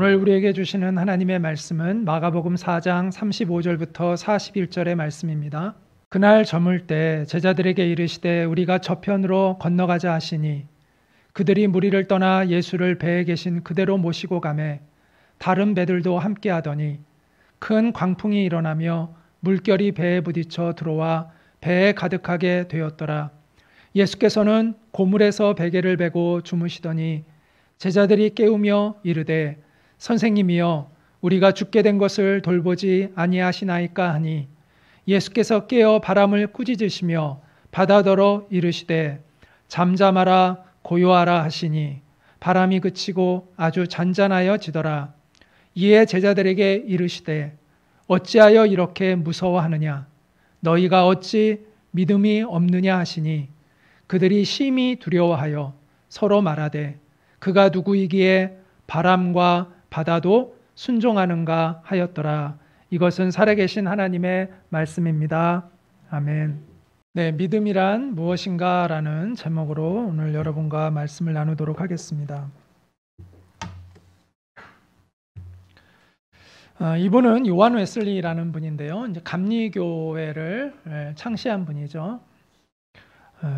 오늘 우리에게 주시는 하나님의 말씀은 마가복음 4장 35절부터 41절의 말씀입니다. 그날 저물 때 제자들에게 이르시되 우리가 저편으로 건너가자 하시니 그들이 무리를 떠나 예수를 배에 계신 그대로 모시고 가매 다른 배들도 함께 하더니 큰 광풍이 일어나며 물결이 배에 부딪혀 들어와 배에 가득하게 되었더라. 예수께서는 고물에서 베개를 베고 주무시더니 제자들이 깨우며 이르되 선생님이여 우리가 죽게 된 것을 돌보지 아니하시나이까 하니 예수께서 깨어 바람을 꾸짖으시며 바다더러 이르시되 잠잠하라 고요하라 하시니 바람이 그치고 아주 잔잔하여지더라. 이에 제자들에게 이르시되 어찌하여 이렇게 무서워하느냐 너희가 어찌 믿음이 없느냐 하시니 그들이 심히 두려워하여 서로 말하되 그가 누구이기에 바람과 바다도 순종하는가 하였더라. 이것은 살아계신 하나님의 말씀입니다. 아멘. 네, 믿음이란 무엇인가 라는 제목으로 오늘 여러분과 말씀을 나누도록 하겠습니다. 이분은 요한 웨슬리라는 분인데요. 이제 감리교회를 창시한 분이죠.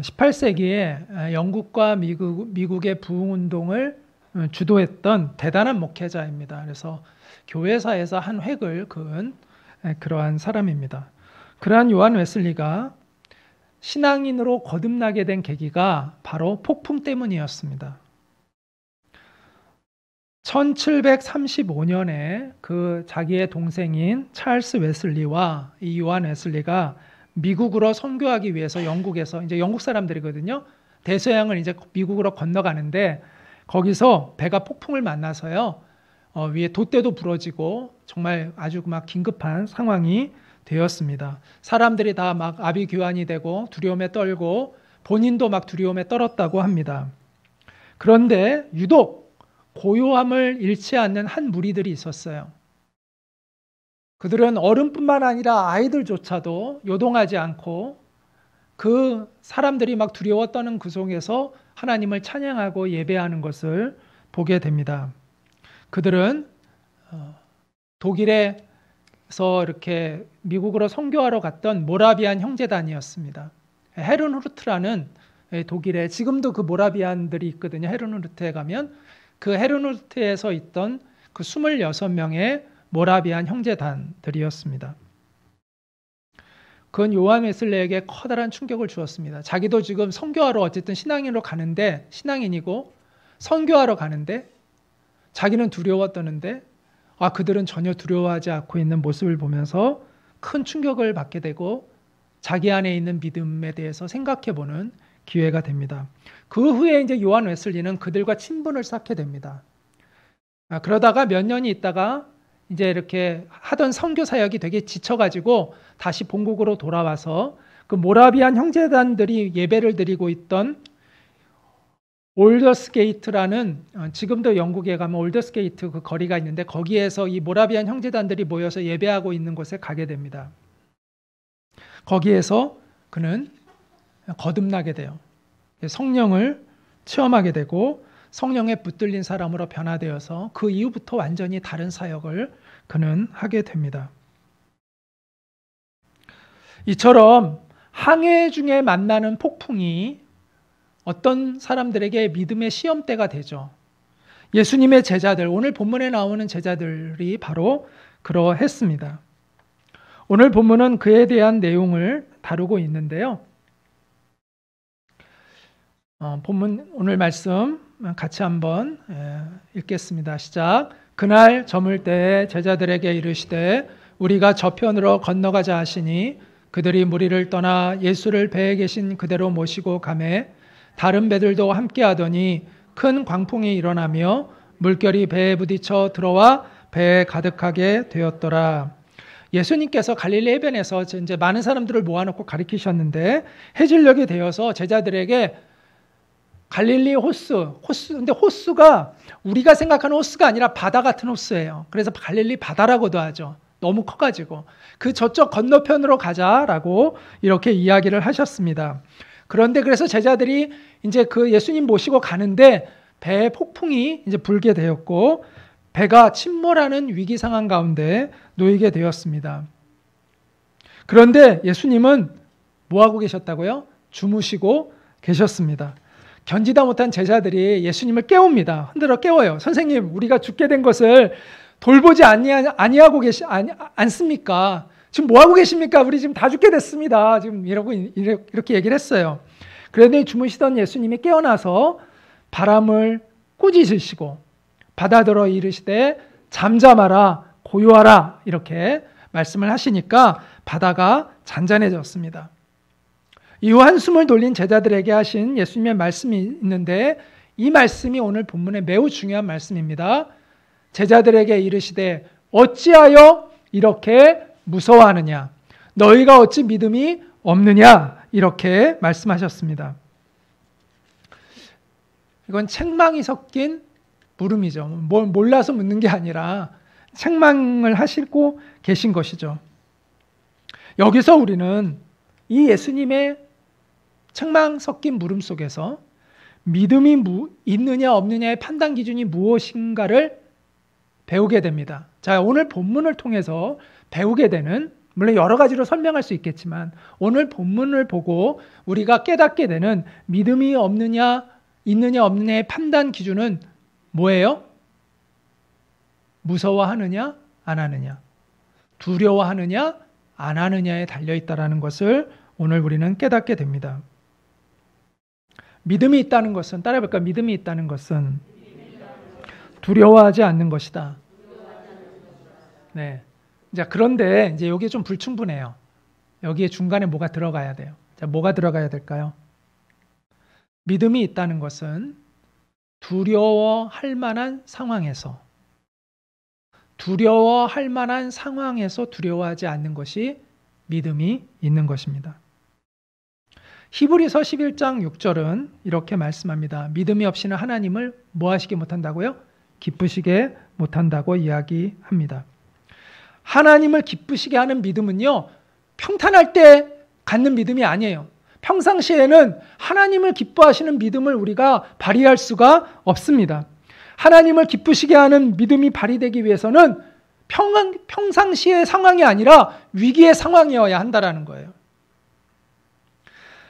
18세기에 영국과 미국의 부흥운동을 주도했던 대단한 목회자입니다. 그래서 교회사에서 한 획을 그은 그러한 사람입니다. 그러한 요한 웨슬리가 신앙인으로 거듭나게 된 계기가 바로 폭풍 때문이었습니다. 1735년에 그 자기의 동생인 찰스 웨슬리와 이 요한 웨슬리가 미국으로 선교하기 위해서 영국에서 이제 영국 사람들이거든요. 대서양을 이제 미국으로 건너가는데 거기서 배가 폭풍을 만나서요. 위에 돛대도 부러지고 정말 아주 막 긴급한 상황이 되었습니다. 사람들이 다 막 아비규환이 되고 두려움에 떨고 본인도 막 두려움에 떨었다고 합니다. 그런데 유독 고요함을 잃지 않는 한 무리들이 있었어요. 그들은 어른뿐만 아니라 아이들조차도 요동하지 않고 그 사람들이 막 두려워 떠는 그 속에서 하나님을 찬양하고 예배하는 것을 보게 됩니다. 그들은 독일에서 이렇게 미국으로 선교하러 갔던 모라비안 형제단이었습니다. 헤르누르트라는 독일에 지금도 그 모라비안들이 있거든요. 헤르누르트에 가면 그 헤르누르트에서 있던 그 26명의 모라비안 형제단들이었습니다. 그건 요한 웨슬리에게 커다란 충격을 주었습니다. 자기도 지금 선교하러 어쨌든 신앙인으로 가는데 신앙인이고 선교하러 가는데 자기는 두려워 떠는데 그들은 전혀 두려워하지 않고 있는 모습을 보면서 큰 충격을 받게 되고 자기 안에 있는 믿음에 대해서 생각해보는 기회가 됩니다. 그 후에 이제 요한 웨슬리는 그들과 친분을 쌓게 됩니다. 그러다가 몇 년이 있다가 이제 이렇게 하던 선교 사역이 되게 지쳐가지고 다시 본국으로 돌아와서 그 모라비안 형제단들이 예배를 드리고 있던 올더스게이트라는 지금도 영국에 가면 올더스게이트 그 거리가 있는데 거기에서 이 모라비안 형제단들이 모여서 예배하고 있는 곳에 가게 됩니다. 거기에서 그는 거듭나게 돼요. 성령을 체험하게 되고 성령에 붙들린 사람으로 변화되어서 그 이후부터 완전히 다른 사역을 그는 하게 됩니다. 이처럼 항해 중에 만나는 폭풍이 어떤 사람들에게 믿음의 시험대가 되죠. 예수님의 제자들, 오늘 본문에 나오는 제자들이 바로 그러했습니다. 오늘 본문은 그에 대한 내용을 다루고 있는데요. 본문 오늘 말씀 같이 한번 읽겠습니다. 시작. 그날 저물 때에 제자들에게 이르시되 우리가 저편으로 건너가자 하시니 그들이 무리를 떠나 예수를 배에 계신 그대로 모시고 가매 다른 배들도 함께 하더니 큰 광풍이 일어나며 물결이 배에 부딪혀 들어와 배에 가득하게 되었더라. 예수님께서 갈릴리 해변에서 이제 많은 사람들을 모아놓고 가르치셨는데 해질녘이 되어서 제자들에게 갈릴리 호수, 근데 호수가 우리가 생각하는 호수가 아니라 바다 같은 호수예요. 그래서 갈릴리 바다라고도 하죠. 너무 커가지고 그 저쪽 건너편으로 가자라고 이렇게 이야기를 하셨습니다. 그런데 그래서 제자들이 이제 그 예수님 모시고 가는데 배에 폭풍이 이제 불게 되었고 배가 침몰하는 위기 상황 가운데 놓이게 되었습니다. 그런데 예수님은 뭐하고 계셨다고요? 주무시고 계셨습니다. 견디다 못한 제자들이 예수님을 깨웁니다. 흔들어 깨워요. 선생님, 우리가 죽게 된 것을 돌보지 아니하고 않습니까? 지금 뭐하고 계십니까? 우리 지금 다 죽게 됐습니다. 지금 이렇게 얘기를 했어요. 그런데 주무시던 예수님이 깨어나서 바람을 꾸짖으시고 바다더러 이르시되 잠잠하라 고요하라 이렇게 말씀을 하시니까 바다가 잔잔해졌습니다. 이후 한숨을 돌린 제자들에게 하신 예수님의 말씀이 있는데 이 말씀이 오늘 본문에 매우 중요한 말씀입니다. 제자들에게 이르시되 어찌하여 이렇게 무서워하느냐? 너희가 어찌 믿음이 없느냐? 이렇게 말씀하셨습니다. 이건 책망이 섞인 물음이죠. 몰라서 묻는 게 아니라 책망을 하시고 계신 것이죠. 여기서 우리는 이 예수님의 책망 섞인 물음 속에서 믿음이 있느냐 없느냐의 판단 기준이 무엇인가를 배우게 됩니다. 자, 오늘 본문을 통해서 배우게 되는, 물론 여러 가지로 설명할 수 있겠지만 오늘 본문을 보고 우리가 깨닫게 되는 믿음이 있느냐 없느냐의 판단 기준은 뭐예요? 무서워하느냐 안 하느냐, 두려워하느냐 안 하느냐에 달려있다는 것을 오늘 우리는 깨닫게 됩니다. 믿음이 있다는 것은, 따라해볼까요? 믿음이 있다는 것은 두려워하지 않는 것이다. 네. 자, 그런데 이제 여기에 좀 불충분해요. 여기에 중간에 뭐가 들어가야 돼요. 자, 뭐가 들어가야 될까요? 믿음이 있다는 것은 두려워할 만한 상황에서 두려워하지 않는 것이 믿음이 있는 것입니다. 히브리서 11장 6절은 이렇게 말씀합니다. 믿음이 없이는 하나님을 뭐 하시게 못한다고요? 기쁘시게 못한다고 이야기합니다. 하나님을 기쁘시게 하는 믿음은요, 평탄할 때 갖는 믿음이 아니에요. 평상시에는 하나님을 기뻐하시는 믿음을 우리가 발휘할 수가 없습니다. 하나님을 기쁘시게 하는 믿음이 발휘되기 위해서는 평상시의 상황이 아니라 위기의 상황이어야 한다는 거예요.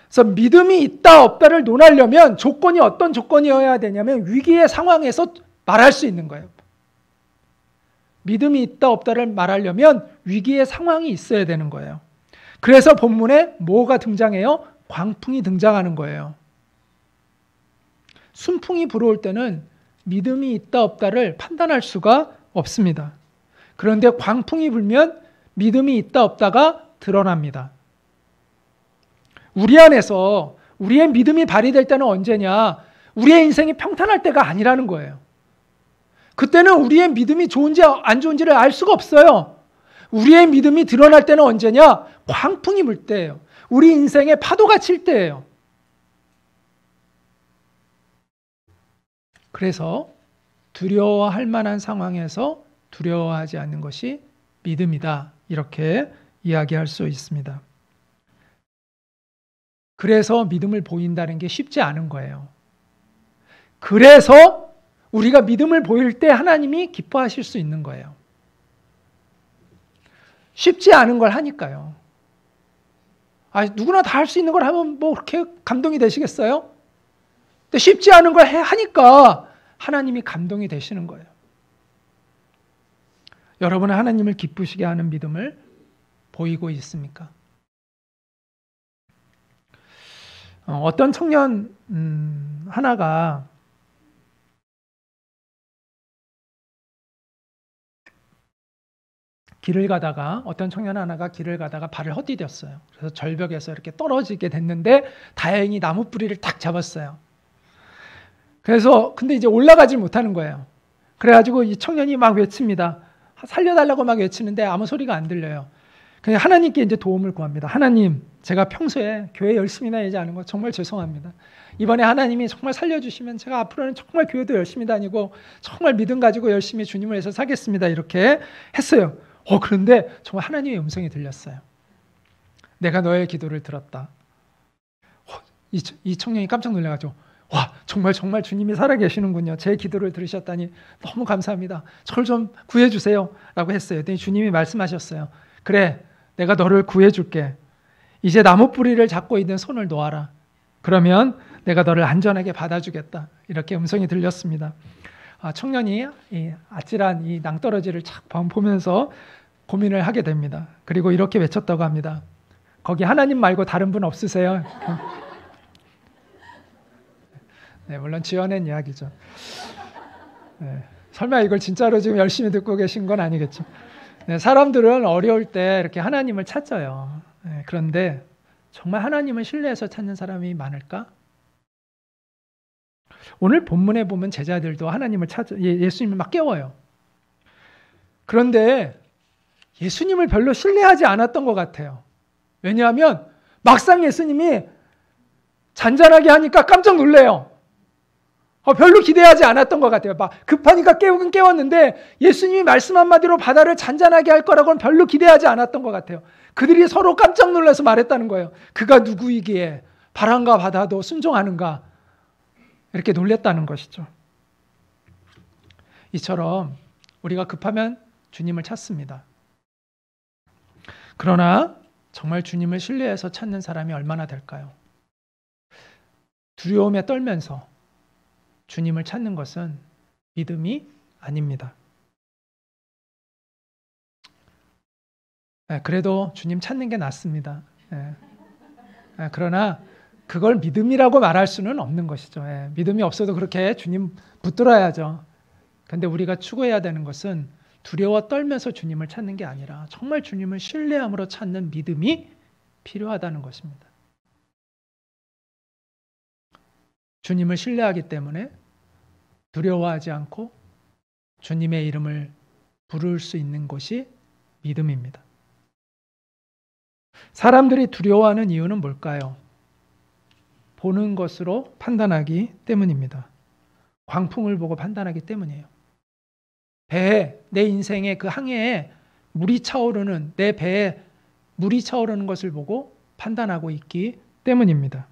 그래서 믿음이 있다 없다를 논하려면 조건이 어떤 조건이어야 되냐면 위기의 상황에서 말할 수 있는 거예요. 믿음이 있다 없다를 말하려면 위기의 상황이 있어야 되는 거예요. 그래서 본문에 뭐가 등장해요? 광풍이 등장하는 거예요. 순풍이 불어올 때는 믿음이 있다 없다를 판단할 수가 없습니다. 그런데 광풍이 불면 믿음이 있다 없다가 드러납니다. 우리 안에서 우리의 믿음이 발휘될 때는 언제냐? 우리의 인생이 평탄할 때가 아니라는 거예요. 그때는 우리의 믿음이 좋은지 안 좋은지를 알 수가 없어요. 우리의 믿음이 드러날 때는 언제냐? 광풍이 불 때예요. 우리 인생에 파도가 칠 때예요. 그래서 두려워할 만한 상황에서 두려워하지 않는 것이 믿음이다. 이렇게 이야기할 수 있습니다. 그래서 믿음을 보인다는 게 쉽지 않은 거예요. 그래서 우리가 믿음을 보일 때 하나님이 기뻐하실 수 있는 거예요. 쉽지 않은 걸 하니까요. 누구나 다 할 수 있는 걸 하면 뭐 그렇게 감동이 되시겠어요? 근데 쉽지 않은 걸 하니까 하나님이 감동이 되시는 거예요. 여러분은 하나님을 기쁘시게 하는 믿음을 보이고 있습니까? 어떤 청년 하나가 어떤 청년 하나가 길을 가다가 발을 헛디뎠어요. 그래서 절벽에서 이렇게 떨어지게 됐는데 다행히 나무 뿌리를 딱 잡았어요. 근데 이제 올라가질 못하는 거예요. 그래가지고 이 청년이 막 외칩니다. 살려달라고 막 외치는데 아무 소리가 안 들려요. 그냥 하나님께 이제 도움을 구합니다. 하나님, 제가 평소에 교회 열심히 다니지 않은 거 정말 죄송합니다. 이번에 하나님이 정말 살려주시면 제가 앞으로는 정말 교회도 열심히 다니고 정말 믿음 가지고 열심히 주님을 위해서 살겠습니다. 이렇게 했어요. 그런데 정말 하나님의 음성이 들렸어요. 내가 너의 기도를 들었다. 이 청년이 깜짝 놀라가지고, 와, 정말 주님이 살아계시는군요. 제 기도를 들으셨다니 너무 감사합니다. 저를 좀 구해주세요 라고 했어요. 그랬더니 주님이 말씀하셨어요. 그래, 내가 너를 구해줄게. 이제 나무 뿌리를 잡고 있는 손을 놓아라. 그러면 내가 너를 안전하게 받아주겠다. 이렇게 음성이 들렸습니다. 청년이 이 아찔한 이 낭떠러지를 착 보면서 고민을 하게 됩니다. 그리고 이렇게 외쳤다고 합니다. 거기 하나님 말고 다른 분 없으세요? 네, 물론 지어낸 이야기죠. 네, 설마 이걸 진짜로 지금 열심히 듣고 계신 건 아니겠죠. 네, 사람들은 어려울 때 이렇게 하나님을 찾아요. 네, 그런데 정말 하나님을 신뢰해서 찾는 사람이 많을까? 오늘 본문에 보면 제자들도 하나님을 예수님을 막 깨워요. 그런데 예수님을 별로 신뢰하지 않았던 것 같아요. 왜냐하면 막상 예수님이 잔잔하게 하니까 깜짝 놀래요. 별로 기대하지 않았던 것 같아요. 막 급하니까 깨우긴 깨웠는데 예수님이 말씀 한마디로 바다를 잔잔하게 할 거라고는 별로 기대하지 않았던 것 같아요. 그들이 서로 깜짝 놀라서 말했다는 거예요. 그가 누구이기에 바람과 바다도 순종하는가? 이렇게 놀랬다는 것이죠. 이처럼 우리가 급하면 주님을 찾습니다. 그러나 정말 주님을 신뢰해서 찾는 사람이 얼마나 될까요? 두려움에 떨면서 주님을 찾는 것은 믿음이 아닙니다. 그래도 주님 찾는 게 낫습니다. 그러나 그걸 믿음이라고 말할 수는 없는 것이죠. 믿음이 없어도 그렇게 주님 붙들어야죠. 그런데 우리가 추구해야 되는 것은 두려워 떨면서 주님을 찾는 게 아니라 정말 주님을 신뢰함으로 찾는 믿음이 필요하다는 것입니다. 주님을 신뢰하기 때문에 두려워하지 않고 주님의 이름을 부를 수 있는 것이 믿음입니다. 사람들이 두려워하는 이유는 뭘까요? 보는 것으로 판단하기 때문입니다. 광풍을 보고 판단하기 때문이에요. 배에, 내 인생의 그 항해에 물이 차오르는, 내 배에 물이 차오르는 것을 보고 판단하고 있기 때문입니다.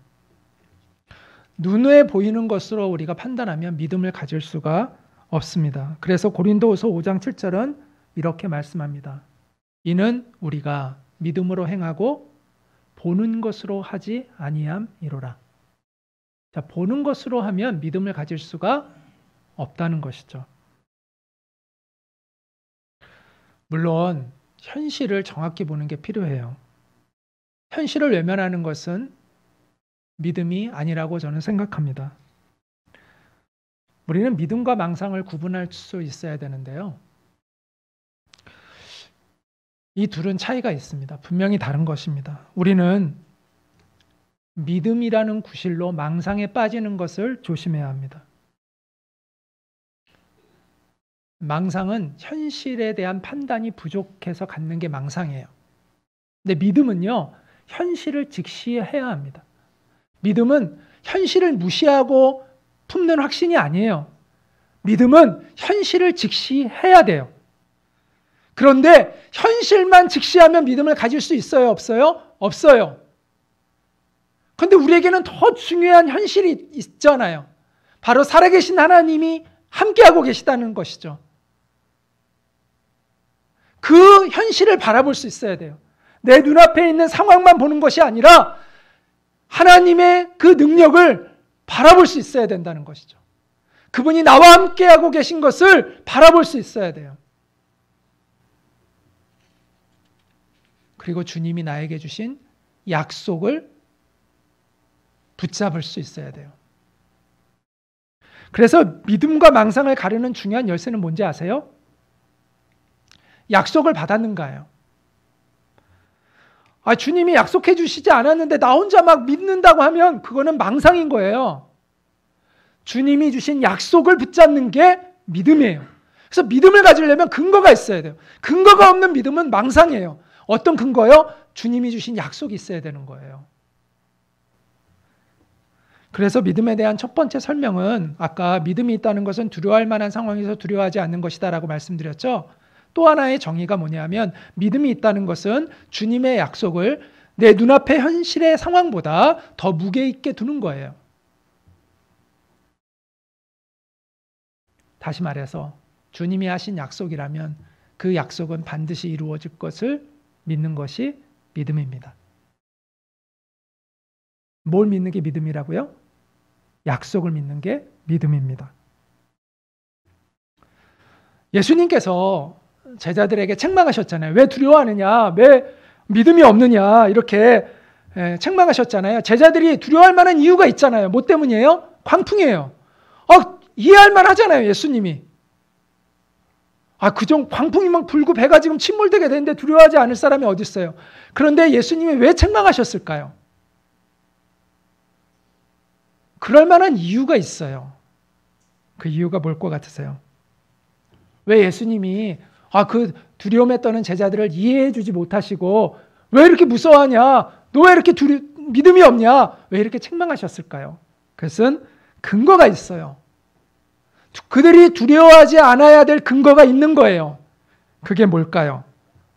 눈에 보이는 것으로 우리가 판단하면 믿음을 가질 수가 없습니다. 그래서 고린도후서 5장 7절은 이렇게 말씀합니다. 이는 우리가 믿음으로 행하고 보는 것으로 하지 아니함이로라. 자, 보는 것으로 하면 믿음을 가질 수가 없다는 것이죠. 물론 현실을 정확히 보는 게 필요해요. 현실을 외면하는 것은 믿음이 아니라고 저는 생각합니다. 우리는 믿음과 망상을 구분할 수 있어야 되는데요. 이 둘은 차이가 있습니다. 분명히 다른 것입니다. 우리는 믿음이라는 구실로 망상에 빠지는 것을 조심해야 합니다. 망상은 현실에 대한 판단이 부족해서 갖는 게 망상이에요. 근데 믿음은요, 현실을 직시해야 합니다. 믿음은 현실을 무시하고 품는 확신이 아니에요. 믿음은 현실을 직시해야 돼요. 그런데 현실만 직시하면 믿음을 가질 수 있어요? 없어요? 없어요. 그런데 우리에게는 더 중요한 현실이 있잖아요. 바로 살아계신 하나님이 함께하고 계시다는 것이죠. 그 현실을 바라볼 수 있어야 돼요. 내 눈앞에 있는 상황만 보는 것이 아니라 하나님의 그 능력을 바라볼 수 있어야 된다는 것이죠. 그분이 나와 함께하고 계신 것을 바라볼 수 있어야 돼요. 그리고 주님이 나에게 주신 약속을 붙잡을 수 있어야 돼요. 그래서 믿음과 망상을 가르는 중요한 열쇠는 뭔지 아세요? 약속을 받았는가요? 주님이 약속해 주시지 않았는데 나 혼자 막 믿는다고 하면 그거는 망상인 거예요. 주님이 주신 약속을 붙잡는 게 믿음이에요. 그래서 믿음을 가지려면 근거가 있어야 돼요. 근거가 없는 믿음은 망상이에요. 어떤 근거요? 주님이 주신 약속이 있어야 되는 거예요. 그래서 믿음에 대한 첫 번째 설명은 아까 믿음이 있다는 것은 두려워할 만한 상황에서 두려워하지 않는 것이다 라고 말씀드렸죠. 또 하나의 정의가 뭐냐면 믿음이 있다는 것은 주님의 약속을 내 눈앞의 현실의 상황보다 더 무게 있게 두는 거예요. 다시 말해서 주님이 하신 약속이라면 그 약속은 반드시 이루어질 것을 믿는 것이 믿음입니다. 뭘 믿는 게 믿음이라고요? 약속을 믿는 게 믿음입니다. 예수님께서 제자들에게 책망하셨잖아요. 왜 두려워하느냐? 왜 믿음이 없느냐? 이렇게 책망하셨잖아요. 제자들이 두려워할 만한 이유가 있잖아요. 뭐 때문이에요? 광풍이에요. 이해할 만하잖아요. 예수님이. 그정 광풍이 막 불고 배가 지금 침몰되게 되는데 두려워하지 않을 사람이 어디 있어요? 그런데 예수님이 왜 책망하셨을까요? 그럴 만한 이유가 있어요. 그 이유가 뭘 것 같으세요? 왜 예수님이 그 두려움에 떠는 제자들을 이해해 주지 못하시고 왜 이렇게 무서워하냐? 너 왜 이렇게 믿음이 없냐? 왜 이렇게 책망하셨을까요? 그것은 근거가 있어요. 그들이 두려워하지 않아야 될 근거가 있는 거예요. 그게 뭘까요?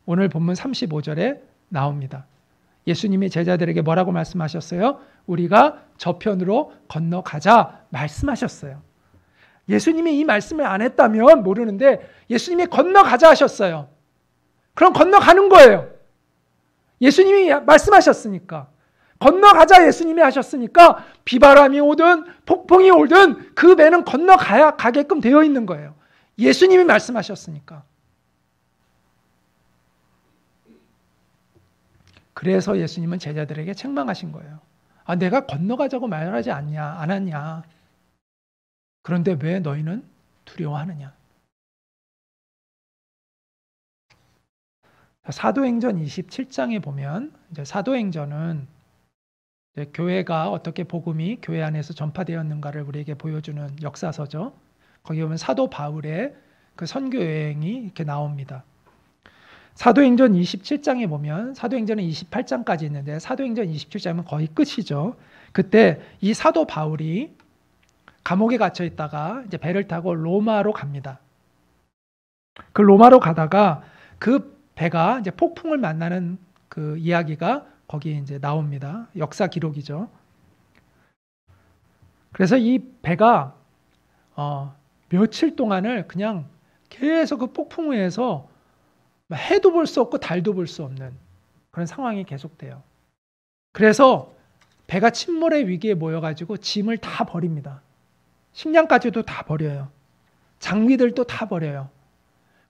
오늘 본문 35절에 나옵니다. 예수님이 제자들에게 뭐라고 말씀하셨어요? 우리가 저편으로 건너가자 말씀하셨어요. 예수님이 이 말씀을 안 했다면 모르는데 예수님이 건너가자 하셨어요. 그럼 건너가는 거예요. 예수님이 말씀하셨으니까. 건너가자 예수님이 하셨으니까 비바람이 오든 폭풍이 오든 그 배는 건너가게끔 되어 있는 거예요. 예수님이 말씀하셨으니까. 그래서 예수님은 제자들에게 책망하신 거예요. 내가 건너가자고 말하지 않았냐. 그런데 왜 너희는 두려워하느냐. 사도행전 27장에 보면 이제 사도행전은 이제 교회가 어떻게 복음이 교회 안에서 전파되었는가를 우리에게 보여주는 역사서죠. 거기 보면 사도 바울의 그 선교 여행이 이렇게 나옵니다. 사도행전 27장에 보면 사도행전은 28장까지 있는데 사도행전 27장은 거의 끝이죠. 그때 이 사도 바울이 감옥에 갇혀 있다가 이제 배를 타고 로마로 갑니다. 그 로마로 가다가 그 배가 이제 폭풍을 만나는 그 이야기가 거기에 이제 나옵니다. 역사 기록이죠. 그래서 이 배가 며칠 동안을 그냥 계속 그 폭풍 위에서 해도 볼 수 없고 달도 볼 수 없는 그런 상황이 계속돼요. 그래서 배가 침몰의 위기에 모여가지고 짐을 다 버립니다. 식량까지도 다 버려요. 장비들도 다 버려요.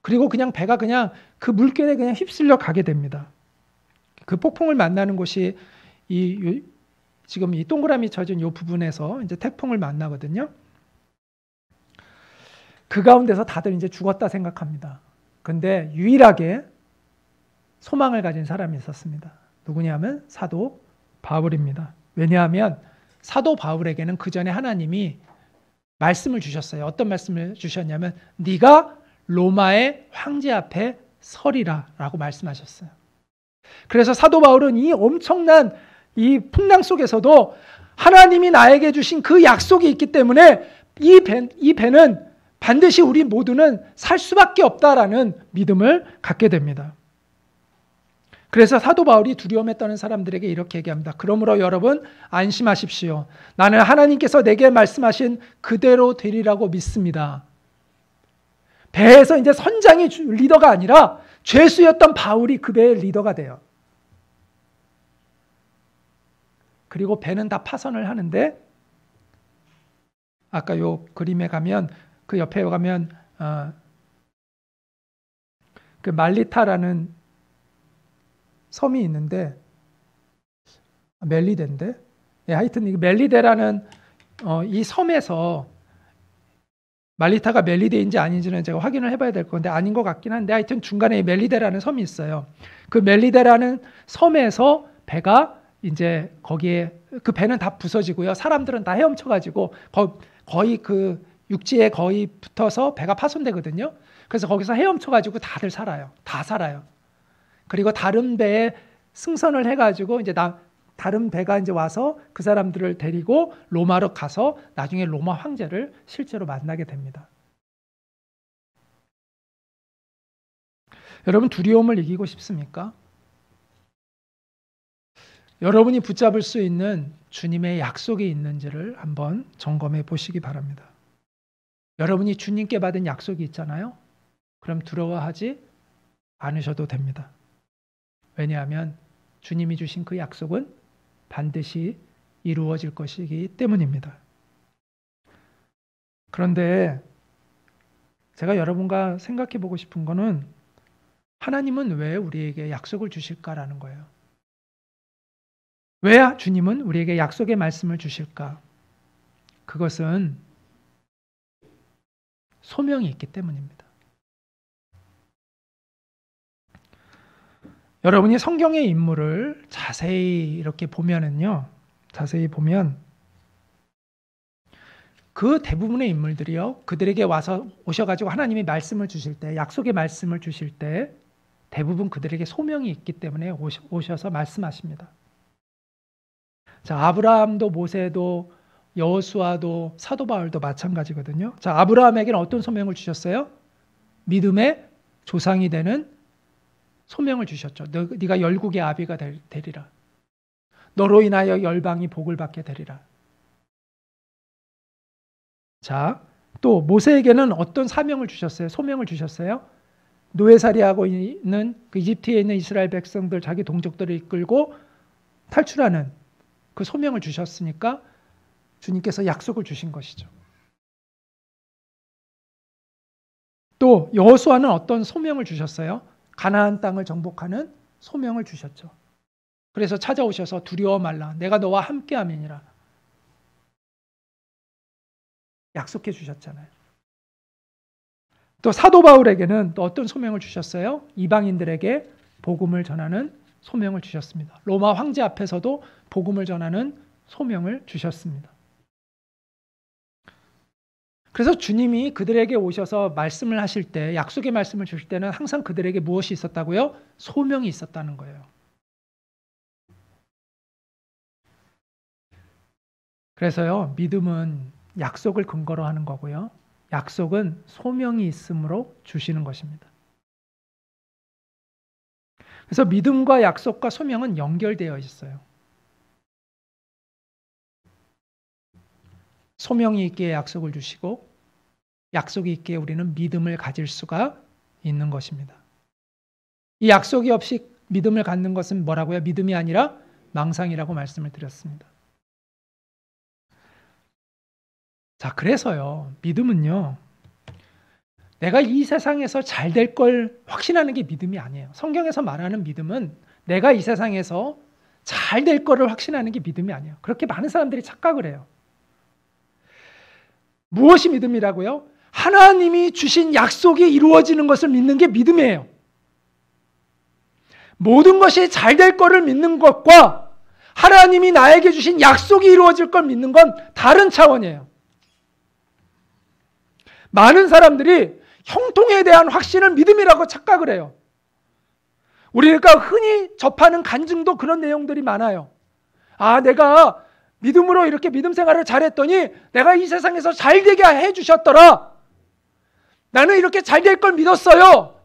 그리고 그냥 배가 그냥 그 물결에 그냥 휩쓸려 가게 됩니다. 그 폭풍을 만나는 곳이 지금 이 동그라미 쳐진 이 부분에서 이제 태풍을 만나거든요. 그 가운데서 다들 이제 죽었다 생각합니다. 근데 유일하게 소망을 가진 사람이 있었습니다. 누구냐면 사도 바울입니다. 왜냐하면 사도 바울에게는 그 전에 하나님이 말씀을 주셨어요. 어떤 말씀을 주셨냐면 네가 로마의 황제 앞에 서리라 라고 말씀하셨어요. 그래서 사도 바울은 이 엄청난 이 풍랑 속에서도 하나님이 나에게 주신 그 약속이 있기 때문에 이 배는 반드시 우리 모두는 살 수밖에 없다라는 믿음을 갖게 됩니다. 그래서 사도 바울이 두려움에 떠는 사람들에게 이렇게 얘기합니다. 그러므로 여러분 안심하십시오. 나는 하나님께서 내게 말씀하신 그대로 되리라고 믿습니다. 배에서 이제 선장이 리더가 아니라 죄수였던 바울이 그 배의 리더가 돼요. 그리고 배는 다 파선을 하는데 아까 요 그림에 가면 그 옆에 가면 그 말리타라는 섬이 있는데 멜리데인데 하여튼 이 멜리데라는 이 섬에서 말리타가 멜리데인지 아닌지는 제가 확인을 해봐야 될 건데 아닌 것 같긴 한데 하여튼 중간에 멜리데라는 섬이 있어요. 그 멜리데라는 섬에서 배가 이제 거기에 그 배는 다 부서지고요. 사람들은 다 헤엄쳐가지고 거의 그 육지에 거의 붙어서 배가 파손되거든요. 그래서 거기서 헤엄쳐가지고 다들 살아요. 다 살아요. 그리고 다른 배에 승선을 해가지고 이제 다른 배가 이제 와서 그 사람들을 데리고 로마로 가서 나중에 로마 황제를 실제로 만나게 됩니다. 여러분 두려움을 이기고 싶습니까? 여러분이 붙잡을 수 있는 주님의 약속이 있는지를 한번 점검해 보시기 바랍니다. 여러분이 주님께 받은 약속이 있잖아요. 그럼 두려워하지 않으셔도 됩니다. 왜냐하면 주님이 주신 그 약속은 반드시 이루어질 것이기 때문입니다. 그런데 제가 여러분과 생각해 보고 싶은 거는 하나님은 왜 우리에게 약속을 주실까라는 거예요. 왜 주님은 우리에게 약속의 말씀을 주실까? 그것은 소명이 있기 때문입니다. 여러분이 성경의 인물을 자세히 이렇게 보면은요, 자세히 보면 그 대부분의 인물들이요, 그들에게 오셔가지고 하나님이 말씀을 주실 때, 약속의 말씀을 주실 때 대부분 그들에게 소명이 있기 때문에 오셔서 말씀하십니다. 자, 아브라함도 모세도 여호수아도 사도 바울도 마찬가지거든요. 자, 아브라함에게는 어떤 소명을 주셨어요? 믿음의 조상이 되는 소명을 주셨죠. 네가 열국의 아비가 되리라. 너로 인하여 열방이 복을 받게 되리라. 자, 또 모세에게는 어떤 사명을 주셨어요? 소명을 주셨어요? 노예살이하고 있는 그 이집트에 있는 이스라엘 백성들, 자기 동족들을 이끌고 탈출하는 그 소명을 주셨으니까 주님께서 약속을 주신 것이죠. 또 여호수아는 어떤 소명을 주셨어요? 가나안 땅을 정복하는 소명을 주셨죠. 그래서 찾아오셔서 두려워 말라. 내가 너와 함께함이니라. 약속해 주셨잖아요. 또 사도 바울에게는 또 어떤 소명을 주셨어요? 이방인들에게 복음을 전하는 소명을 주셨습니다. 로마 황제 앞에서도 복음을 전하는 소명을 주셨습니다. 그래서 주님이 그들에게 오셔서 말씀을 하실 때, 약속의 말씀을 주실 때는 항상 그들에게 무엇이 있었다고요? 소명이 있었다는 거예요. 그래서요, 믿음은 약속을 근거로 하는 거고요. 약속은 소명이 있으므로 주시는 것입니다. 그래서 믿음과 약속과 소명은 연결되어 있어요. 소명이 있기에 약속을 주시고 약속이 있기에 우리는 믿음을 가질 수가 있는 것입니다. 이 약속이 없이 믿음을 갖는 것은 뭐라고요? 믿음이 아니라 망상이라고 말씀을 드렸습니다. 자, 그래서요, 믿음은요, 내가 이 세상에서 잘 될 걸 확신하는 게 믿음이 아니에요. 성경에서 말하는 믿음은 내가 이 세상에서 잘 될 거를 확신하는 게 믿음이 아니에요. 그렇게 많은 사람들이 착각을 해요. 무엇이 믿음이라고요? 하나님이 주신 약속이 이루어지는 것을 믿는 게 믿음이에요. 모든 것이 잘 될 거를 믿는 것과 하나님이 나에게 주신 약속이 이루어질 걸 믿는 건 다른 차원이에요. 많은 사람들이 형통에 대한 확신을 믿음이라고 착각을 해요. 우리가 흔히 접하는 간증도 그런 내용들이 많아요. 아, 내가 믿음으로 이렇게 믿음 생활을 잘했더니 내가 이 세상에서 잘 되게 해주셨더라. 나는 이렇게 잘 될 걸 믿었어요.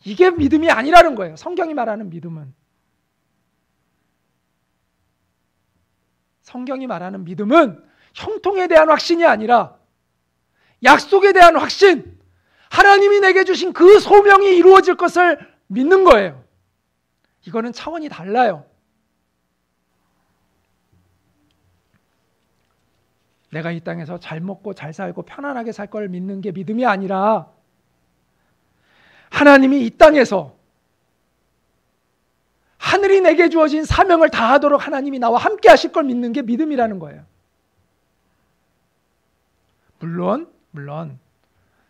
이게 믿음이 아니라는 거예요. 성경이 말하는 믿음은. 성경이 말하는 믿음은 형통에 대한 확신이 아니라 약속에 대한 확신, 하나님이 내게 주신 그 소명이 이루어질 것을 믿는 거예요. 이거는 차원이 달라요. 내가 이 땅에서 잘 먹고 잘 살고 편안하게 살 걸 믿는 게 믿음이 아니라 하나님이 이 땅에서 하늘이 내게 주어진 사명을 다하도록 하나님이 나와 함께 하실 걸 믿는 게 믿음이라는 거예요. 물론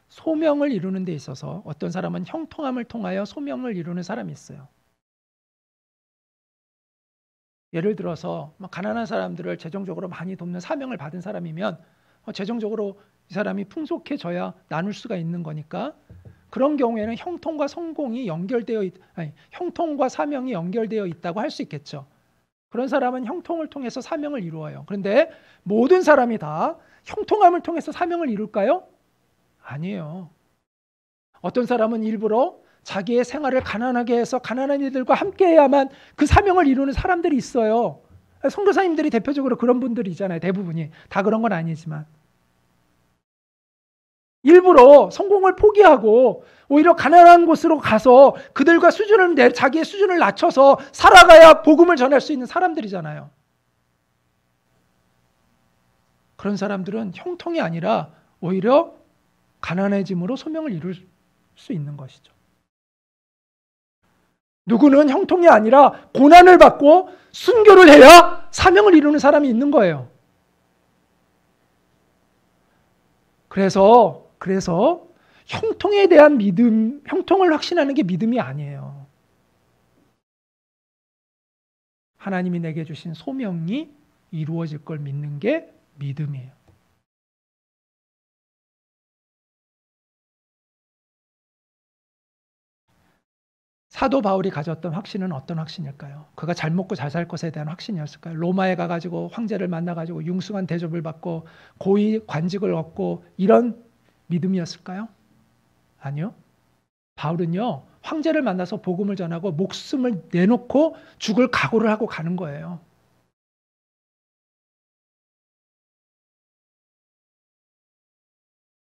소명을 이루는 데 있어서 어떤 사람은 형통함을 통하여 소명을 이루는 사람이 있어요. 예를 들어서 가난한 사람들을 재정적으로 많이 돕는 사명을 받은 사람이면 재정적으로 이 사람이 풍족해져야 나눌 수가 있는 거니까 그런 경우에는 형통과 사명이 연결되어 있다고 할 수 있겠죠. 그런 사람은 형통을 통해서 사명을 이루어요. 그런데 모든 사람이 다 형통함을 통해서 사명을 이룰까요? 아니에요. 어떤 사람은 일부러 자기의 생활을 가난하게 해서 가난한 이들과 함께 해야만 그 사명을 이루는 사람들이 있어요. 선교사님들이 대표적으로 그런 분들이잖아요. 대부분이. 다 그런 건 아니지만. 일부러 성공을 포기하고 오히려 가난한 곳으로 가서 그들과 자기의 수준을 낮춰서 살아가야 복음을 전할 수 있는 사람들이잖아요. 그런 사람들은 형통이 아니라 오히려 가난해짐으로 소명을 이룰 수 있는 것이죠. 누구는 형통이 아니라 고난을 받고 순교를 해야 사명을 이루는 사람이 있는 거예요. 그래서 형통에 대한 믿음, 형통을 확신하는 게 믿음이 아니에요. 하나님이 내게 주신 소명이 이루어질 걸 믿는 게 믿음이에요. 사도 바울이 가졌던 확신은 어떤 확신일까요? 그가 잘 먹고 잘 살 것에 대한 확신이었을까요? 로마에 가가지고 황제를 만나가지고 융숭한 대접을 받고 고위 관직을 얻고 이런 믿음이었을까요? 아니요. 바울은요, 황제를 만나서 복음을 전하고 목숨을 내놓고 죽을 각오를 하고 가는 거예요.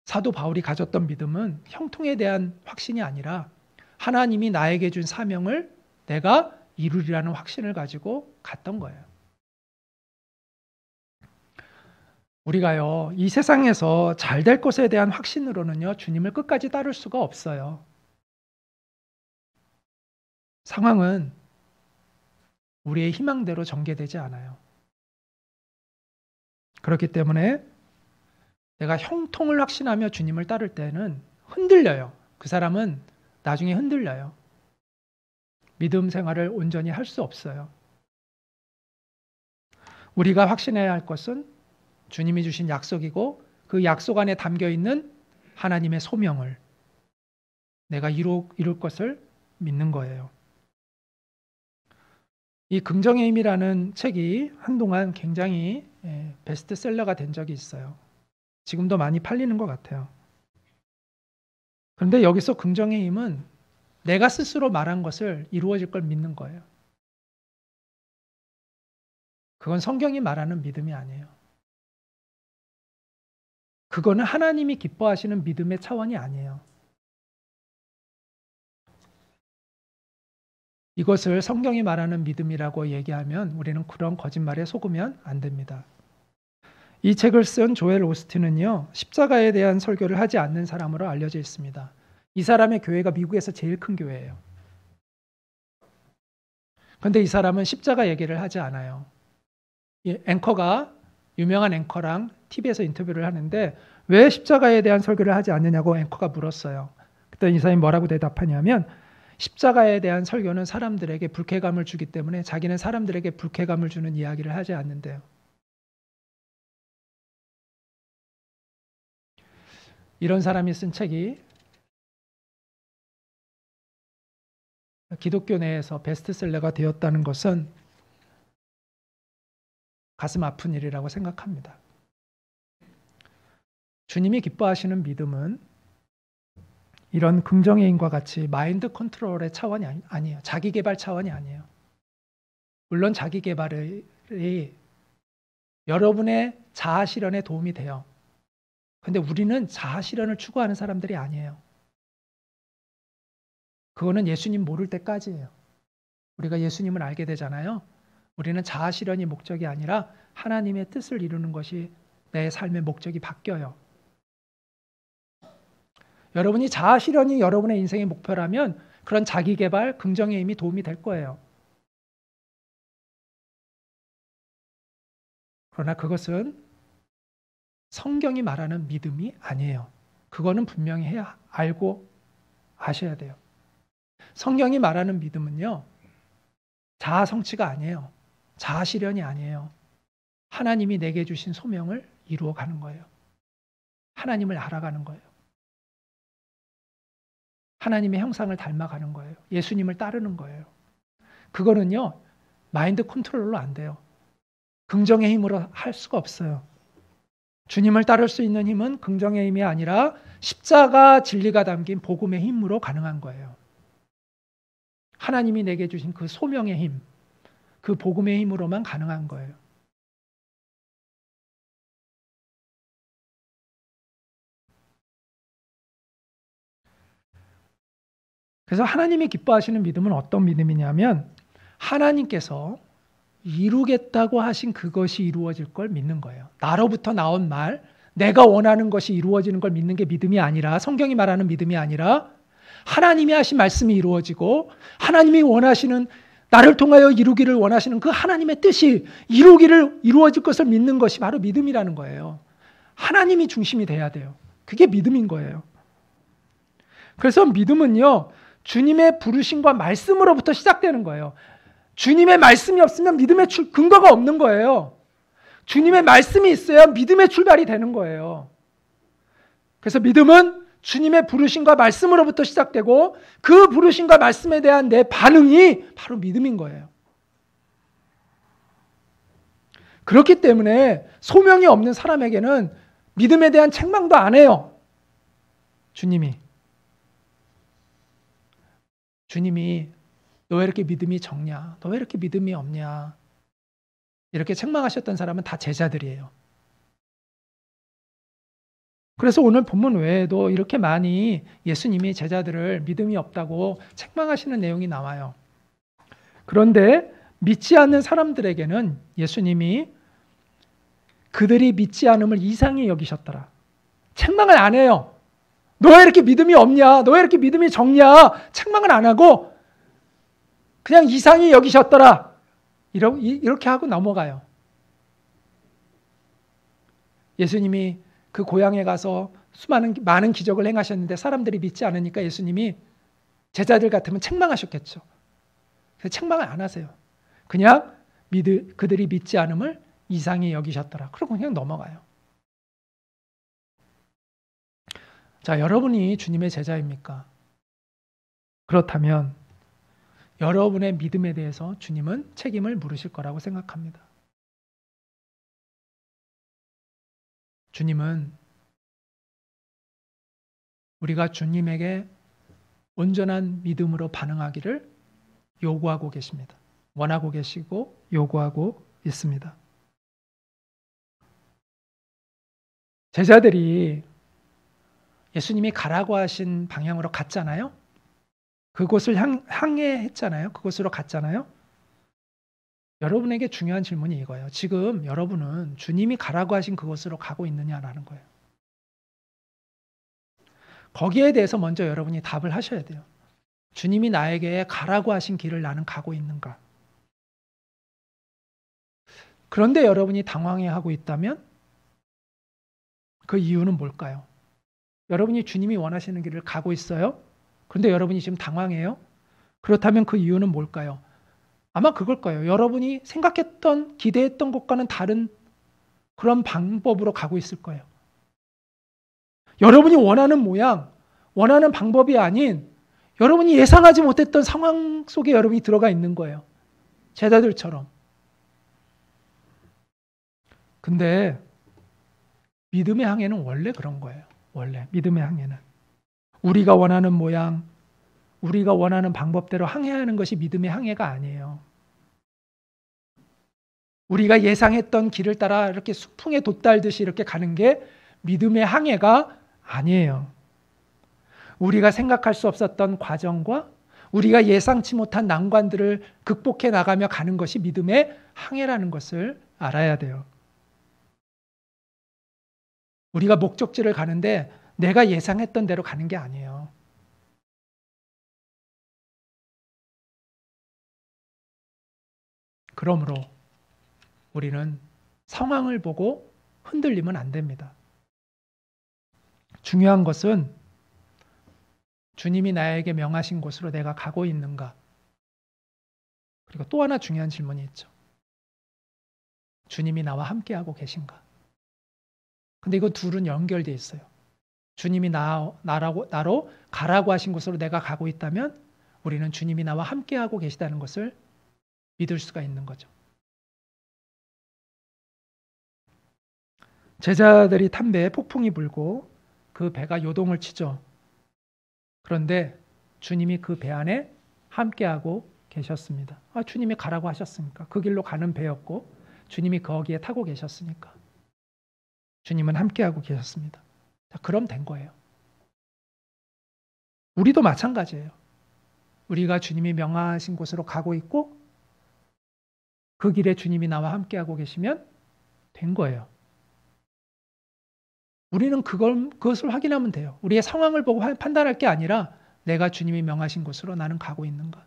사도 바울이 가졌던 믿음은 형통에 대한 확신이 아니라 하나님이 나에게 준 사명을 내가 이루리라는 확신을 가지고 갔던 거예요. 우리가요, 이 세상에서 잘 될 것에 대한 확신으로는요, 주님을 끝까지 따를 수가 없어요. 상황은 우리의 희망대로 전개되지 않아요. 그렇기 때문에 내가 형통을 확신하며 주님을 따를 때는 흔들려요. 그 사람은 나중에 흔들려요. 믿음 생활을 온전히 할 수 없어요. 우리가 확신해야 할 것은 주님이 주신 약속이고 그 약속 안에 담겨 있는 하나님의 소명을 내가 이룰 것을 믿는 거예요. 이 긍정의 힘이라는 책이 한동안 굉장히 베스트셀러가 된 적이 있어요. 지금도 많이 팔리는 것 같아요. 그런데 여기서 긍정의 힘은 내가 스스로 말한 것을 이루어질 걸 믿는 거예요. 그건 성경이 말하는 믿음이 아니에요. 그거는 하나님이 기뻐하시는 믿음의 차원이 아니에요. 이것을 성경이 말하는 믿음이라고 얘기하면 우리는 그런 거짓말에 속으면 안 됩니다. 이 책을 쓴 조엘 오스틴은요, 십자가에 대한 설교를 하지 않는 사람으로 알려져 있습니다. 이 사람의 교회가 미국에서 제일 큰 교회예요. 그런데 이 사람은 십자가 얘기를 하지 않아요. 유명한 앵커랑 TV에서 인터뷰를 하는데 왜 십자가에 대한 설교를 하지 않느냐고 앵커가 물었어요. 그때 이 사람이 뭐라고 대답하냐면 십자가에 대한 설교는 사람들에게 불쾌감을 주기 때문에 자기는 사람들에게 불쾌감을 주는 이야기를 하지 않는데요. 이런 사람이 쓴 책이 기독교 내에서 베스트셀러가 되었다는 것은 가슴 아픈 일이라고 생각합니다. 주님이 기뻐하시는 믿음은 이런 긍정의 힘과 같이 마인드 컨트롤의 차원이 아니에요. 자기 개발 차원이 아니에요. 물론 자기 개발이 여러분의 자아 실현에 도움이 돼요. 근데 우리는 자아 실현을 추구하는 사람들이 아니에요. 그거는 예수님 모를 때까지예요. 우리가 예수님을 알게 되잖아요. 우리는 자아 실현이 목적이 아니라 하나님의 뜻을 이루는 것이 내 삶의 목적이 바뀌어요. 여러분이 자아 실현이 여러분의 인생의 목표라면 그런 자기 개발, 긍정의 힘이 도움이 될 거예요. 그러나 그것은 성경이 말하는 믿음이 아니에요. 그거는 분명히 알고 아셔야 돼요. 성경이 말하는 믿음은요, 자아 성취가 아니에요. 자아 실현이 아니에요. 하나님이 내게 주신 소명을 이루어 가는 거예요. 하나님을 알아가는 거예요. 하나님의 형상을 닮아가는 거예요. 예수님을 따르는 거예요. 그거는요, 마인드 컨트롤로 안 돼요. 긍정의 힘으로 할 수가 없어요. 주님을 따를 수 있는 힘은 긍정의 힘이 아니라 십자가 진리가 담긴 복음의 힘으로 가능한 거예요. 하나님이 내게 주신 그 소명의 힘, 그 복음의 힘으로만 가능한 거예요. 그래서 하나님이 기뻐하시는 믿음은 어떤 믿음이냐면 하나님께서 이루겠다고 하신 그것이 이루어질 걸 믿는 거예요. 나로부터 나온 말, 내가 원하는 것이 이루어지는 걸 믿는 게 믿음이 아니라, 성경이 말하는 믿음이 아니라 하나님이 하신 말씀이 이루어지고 하나님이 원하시는, 나를 통하여 이루기를 원하시는 그 하나님의 뜻이 이루어질 것을 믿는 것이 바로 믿음이라는 거예요. 하나님이 중심이 돼야 돼요. 그게 믿음인 거예요. 그래서 믿음은요, 주님의 부르심과 말씀으로부터 시작되는 거예요. 주님의 말씀이 없으면 믿음의 근거가 없는 거예요. 주님의 말씀이 있어야 믿음의 출발이 되는 거예요. 그래서 믿음은 주님의 부르심과 말씀으로부터 시작되고 그 부르심과 말씀에 대한 내 반응이 바로 믿음인 거예요. 그렇기 때문에 소명이 없는 사람에게는 믿음에 대한 책망도 안 해요. 주님이 너 왜 이렇게 믿음이 적냐? 너 왜 이렇게 믿음이 없냐? 이렇게 책망하셨던 사람은 다 제자들이에요. 그래서 오늘 본문 외에도 이렇게 많이 예수님이 제자들을 믿음이 없다고 책망하시는 내용이 나와요. 그런데 믿지 않는 사람들에게는 예수님이 그들이 믿지 않음을 이상히 여기셨더라. 책망을 안 해요. 너 왜 이렇게 믿음이 없냐? 너 왜 이렇게 믿음이 적냐? 책망을 안 하고 그냥 이상히 여기셨더라. 이렇게 하고 넘어가요. 예수님이 그 고향에 가서 많은 기적을 행하셨는데 사람들이 믿지 않으니까 예수님이 제자들 같으면 책망하셨겠죠. 그래서 책망을 안 하세요. 그냥 그들이 믿지 않음을 이상히 여기셨더라. 그러고 그냥 넘어가요. 자, 여러분이 주님의 제자입니까? 그렇다면 여러분의 믿음에 대해서 주님은 책임을 물으실 거라고 생각합니다. 주님은 우리가 주님에게 온전한 믿음으로 반응하기를 요구하고 계십니다. 원하고 계시고 요구하고 있습니다. 제자들이 예수님이 가라고 하신 방향으로 갔잖아요. 그곳을 항해했잖아요. 그곳으로 갔잖아요. 여러분에게 중요한 질문이 이거예요. 지금 여러분은 주님이 가라고 하신 그곳으로 가고 있느냐라는 거예요. 거기에 대해서 먼저 여러분이 답을 하셔야 돼요. 주님이 나에게 가라고 하신 길을 나는 가고 있는가? 그런데 여러분이 당황해하고 있다면 그 이유는 뭘까요? 여러분이 주님이 원하시는 길을 가고 있어요? 그런데 여러분이 지금 당황해요? 그렇다면 그 이유는 뭘까요? 아마 그걸 거예요. 여러분이 생각했던, 기대했던 것과는 다른 그런 방법으로 가고 있을 거예요. 여러분이 원하는 모양, 원하는 방법이 아닌 여러분이 예상하지 못했던 상황 속에 여러분이 들어가 있는 거예요. 제자들처럼. 근데 믿음의 항해는 원래 그런 거예요. 원래 믿음의 항해는. 우리가 원하는 모양, 우리가 원하는 방법대로 항해하는 것이 믿음의 항해가 아니에요. 우리가 예상했던 길을 따라 이렇게 수풍에 돛달듯이 이렇게 가는 게 믿음의 항해가 아니에요. 우리가 생각할 수 없었던 과정과 우리가 예상치 못한 난관들을 극복해 나가며 가는 것이 믿음의 항해라는 것을 알아야 돼요. 우리가 목적지를 가는데 내가 예상했던 대로 가는 게 아니에요. 그러므로 우리는 상황을 보고 흔들리면 안 됩니다. 중요한 것은 주님이 나에게 명하신 곳으로 내가 가고 있는가? 그리고 또 하나 중요한 질문이 있죠. 주님이 나와 함께하고 계신가? 근데 이거 둘은 연결되어 있어요. 주님이 나로 가라고 하신 곳으로 내가 가고 있다면 우리는 주님이 나와 함께하고 계시다는 것을 믿을 수가 있는 거죠. 제자들이 탄 배에 폭풍이 불고 그 배가 요동을 치죠. 그런데 주님이 그 배 안에 함께하고 계셨습니다. 주님이 가라고 하셨으니까. 그 길로 가는 배였고 주님이 거기에 타고 계셨으니까. 주님은 함께하고 계셨습니다. 자, 그럼 된 거예요. 우리도 마찬가지예요. 우리가 주님이 명하신 곳으로 가고 있고 그 길에 주님이 나와 함께하고 계시면 된 거예요. 우리는 그것을 확인하면 돼요. 우리의 상황을 보고 판단할 게 아니라 내가 주님이 명하신 곳으로 나는 가고 있는가,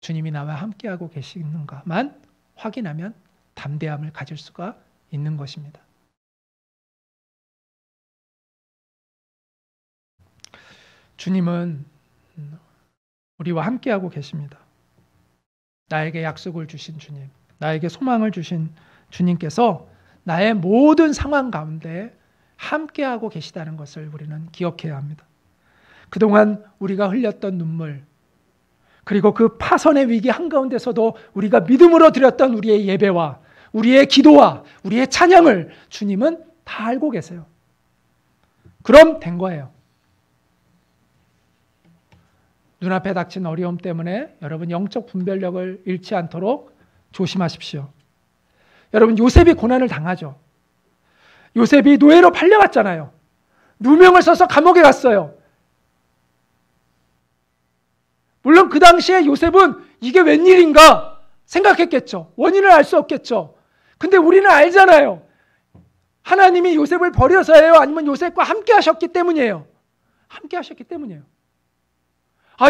주님이 나와 함께하고 계시는가만 확인하면 담대함을 가질 수가 있는 것입니다. 주님은 우리와 함께하고 계십니다. 나에게 약속을 주신 주님, 나에게 소망을 주신 주님께서 나의 모든 상황 가운데 함께하고 계시다는 것을 우리는 기억해야 합니다. 그동안 우리가 흘렸던 눈물, 그리고 그 파선의 위기 한가운데서도 우리가 믿음으로 드렸던 우리의 예배와 우리의 기도와 우리의 찬양을 주님은 다 알고 계세요. 그럼 된 거예요. 눈앞에 닥친 어려움 때문에 여러분 영적 분별력을 잃지 않도록 조심하십시오. 여러분, 요셉이 고난을 당하죠. 요셉이 노예로 팔려갔잖아요. 누명을 써서 감옥에 갔어요. 물론 그 당시에 요셉은 이게 웬일인가 생각했겠죠. 원인을 알 수 없겠죠. 근데 우리는 알잖아요. 하나님이 요셉을 버려서예요? 아니면 요셉과 함께 하셨기 때문이에요? 함께 하셨기 때문이에요.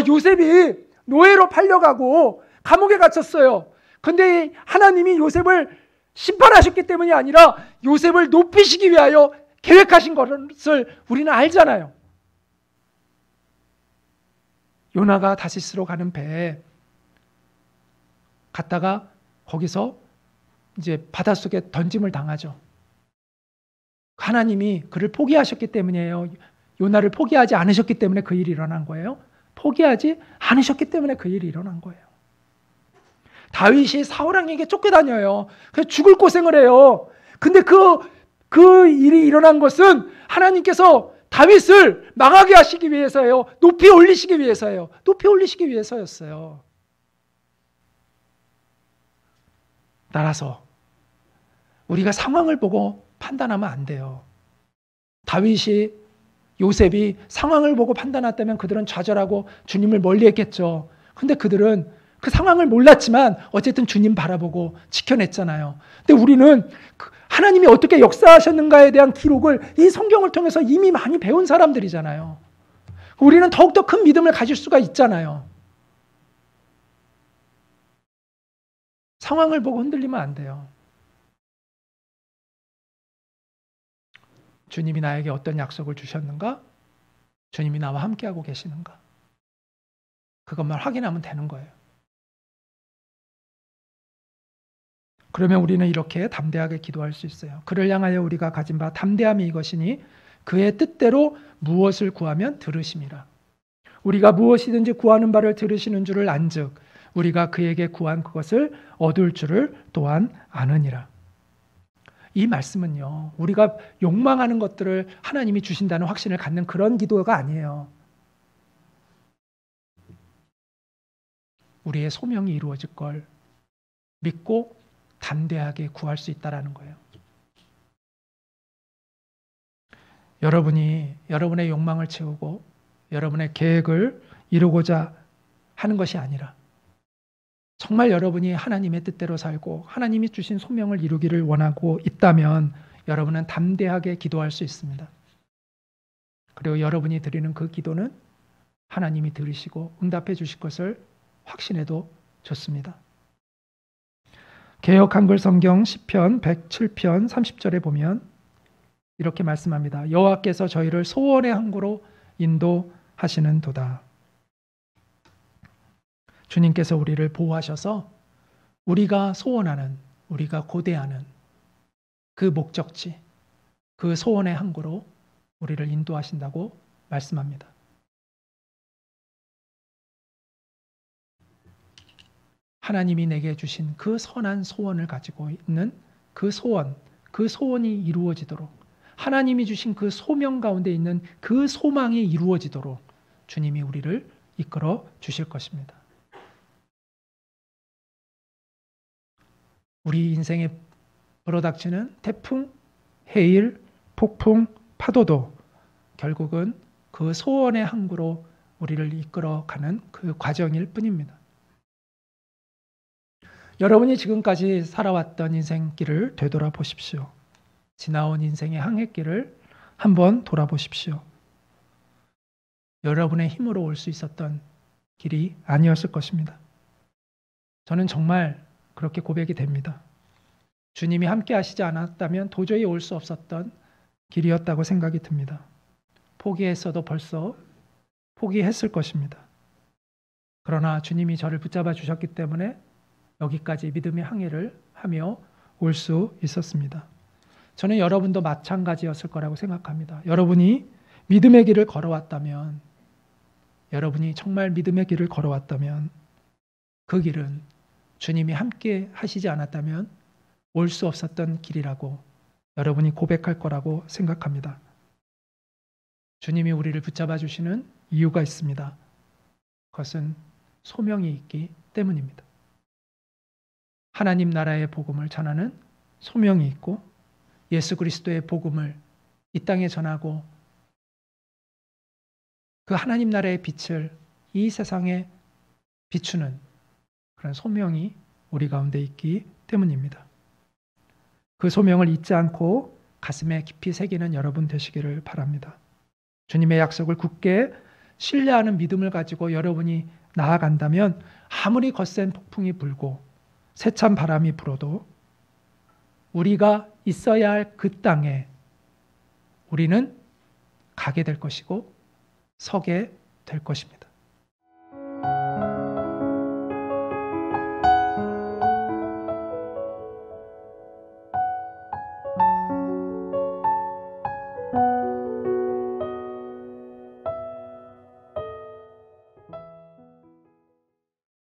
요셉이 노예로 팔려가고 감옥에 갇혔어요. 근데 하나님이 요셉을 심판하셨기 때문이 아니라 요셉을 높이시기 위하여 계획하신 것을 우리는 알잖아요. 요나가 다시스로 가는 배에 갔다가 거기서 이제 바닷속에 던짐을 당하죠. 하나님이 그를 포기하셨기 때문이에요? 요나를 포기하지 않으셨기 때문에 그 일이 일어난 거예요? 포기하지 않으셨기 때문에 그 일이 일어난 거예요. 다윗이 사울왕에게 쫓겨다녀요. 그래서 죽을 고생을 해요. 근데 그 일이 일어난 것은 하나님께서 다윗을 망하게 하시기 위해서예요? 높이 올리시기 위해서예요? 높이 올리시기 위해서였어요. 따라서 우리가 상황을 보고 판단하면 안 돼요. 다윗이, 요셉이 상황을 보고 판단했다면 그들은 좌절하고 주님을 멀리했겠죠. 근데 그들은 그 상황을 몰랐지만 어쨌든 주님 바라보고 지켜냈잖아요. 근데 우리는 하나님이 어떻게 역사하셨는가에 대한 기록을 이 성경을 통해서 이미 많이 배운 사람들이잖아요. 우리는 더욱더 큰 믿음을 가질 수가 있잖아요. 상황을 보고 흔들리면 안 돼요. 주님이 나에게 어떤 약속을 주셨는가? 주님이 나와 함께하고 계시는가? 그것만 확인하면 되는 거예요. 그러면 우리는 이렇게 담대하게 기도할 수 있어요. 그를 향하여 우리가 가진 바 담대함이 이것이니 그의 뜻대로 무엇을 구하면 들으심이라. 우리가 무엇이든지 구하는 바를 들으시는 줄을 안즉 우리가 그에게 구한 그것을 얻을 줄을 또한 아느니라. 이 말씀은요, 우리가 욕망하는 것들을 하나님이 주신다는 확신을 갖는 그런 기도가 아니에요. 우리의 소명이 이루어질 걸 믿고 담대하게 구할 수 있다는 거예요. 여러분이 여러분의 욕망을 채우고 여러분의 계획을 이루고자 하는 것이 아니라 정말 여러분이 하나님의 뜻대로 살고 하나님이 주신 소명을 이루기를 원하고 있다면 여러분은 담대하게 기도할 수 있습니다. 그리고 여러분이 드리는 그 기도는 하나님이 들으시고 응답해 주실 것을 확신해도 좋습니다. 개역 한글 성경 시편 107편 30절에 보면 이렇게 말씀합니다. 여호와께서 저희를 소원의 항구로 인도하시는도다. 주님께서 우리를 보호하셔서 우리가 소원하는, 우리가 고대하는 그 목적지, 그 소원의 항구로 우리를 인도하신다고 말씀합니다. 하나님이 내게 주신 그 선한 소원을 가지고 있는 그 소원이 이루어지도록, 하나님이 주신 그 소명 가운데 있는 그 소망이 이루어지도록 주님이 우리를 이끌어 주실 것입니다. 우리 인생에 불어닥치는 태풍, 해일, 폭풍, 파도도 결국은 그 소원의 항구로 우리를 이끌어가는 그 과정일 뿐입니다. 여러분이 지금까지 살아왔던 인생길을 되돌아보십시오. 지나온 인생의 항해길을 한번 돌아보십시오. 여러분의 힘으로 올 수 있었던 길이 아니었을 것입니다. 저는 정말 그렇게 고백이 됩니다. 주님이 함께 하시지 않았다면 도저히 올 수 없었던 길이었다고 생각이 듭니다. 포기했어도 벌써 포기했을 것입니다. 그러나 주님이 저를 붙잡아 주셨기 때문에 여기까지 믿음의 항해를 하며 올 수 있었습니다. 저는 여러분도 마찬가지였을 거라고 생각합니다. 여러분이 믿음의 길을 걸어왔다면, 여러분이 정말 믿음의 길을 걸어왔다면 그 길은 주님이 함께 하시지 않았다면 올 수 없었던 길이라고 여러분이 고백할 거라고 생각합니다. 주님이 우리를 붙잡아 주시는 이유가 있습니다. 그것은 소명이 있기 때문입니다. 하나님 나라의 복음을 전하는 소명이 있고 예수 그리스도의 복음을 이 땅에 전하고 그 하나님 나라의 빛을 이 세상에 비추는 그런 소명이 우리 가운데 있기 때문입니다. 그 소명을 잊지 않고 가슴에 깊이 새기는 여러분 되시기를 바랍니다. 주님의 약속을 굳게 신뢰하는 믿음을 가지고 여러분이 나아간다면 아무리 거센 폭풍이 불고 세찬 바람이 불어도 우리가 있어야 할 그 땅에 우리는 가게 될 것이고 서게 될 것입니다.